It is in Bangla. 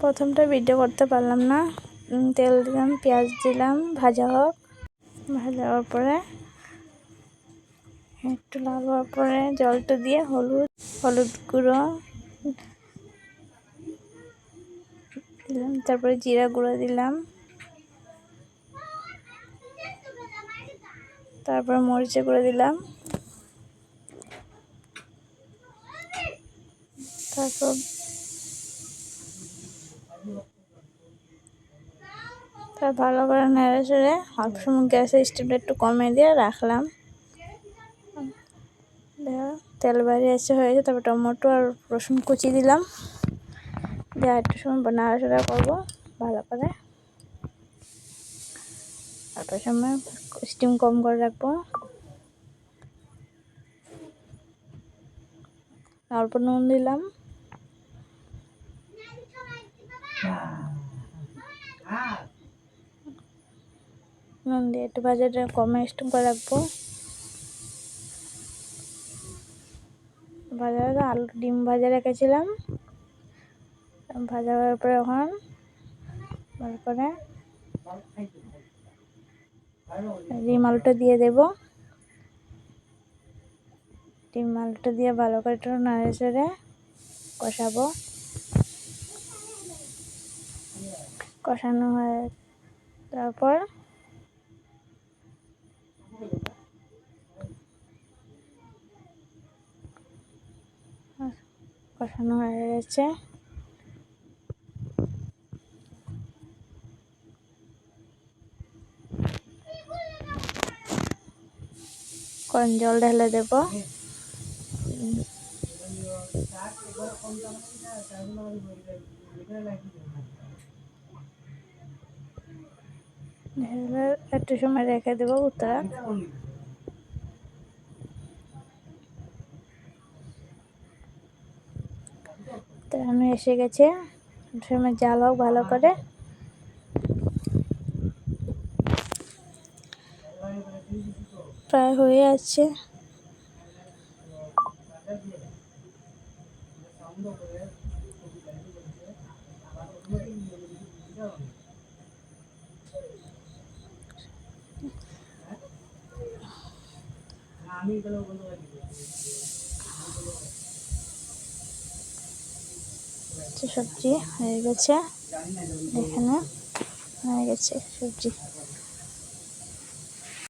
প্রথমটা ভিডিও করতে পারলাম না। তেল দিলাম, পেঁয়াজ দিলাম, ভাজা হওয়ার পরে একটু লাল হওয়ার পরে জলটা দিয়ে হলুদ গুঁড়ো দিলাম, তারপরে জিরা গুঁড়ো দিলাম, তারপরে মরিচের গুঁড়ো দিলাম, তারপর ভালো করে নেড়ে চেড়ে অল্প সময় গ্যাসের স্টিমটা একটু কমিয়ে দিয়ে রাখলাম। তেল বাইরে এসে হয়েছে, তারপর টমেটো আর রসুন কুচি দিলাম, দিয়ে একটু সময় নাড়াচাড়া করবো ভালো করে। অল্প সময় স্টিম কম করে রাখবো। অল্প নুন দিলাম, নুন দিয়ে একটু ভাজাটা কমে স্টিম করে রাখবো। আলু ডিম ভাজা রেখেছিলাম, ভাজা হওয়ার পরে এখন ভালো করে ডিম আলুটা দিয়ে দেবো। ডিম আলুটা দিয়ে ভালো করে একটু নাড়ে চেড়ে কষাবো। কষানো হয় তারপর কষানো হয়ে গেছে। কম জল ঢেলে দেব। ঢেলে একটু সময় রেখে দেবো উত্তরা। আমি এসে গেছে, সময় জাল হোক ভালো করে। প্রায় হয়ে আছে। সবজি হয়ে গেছে, এখানে হয়ে গেছে সবজি।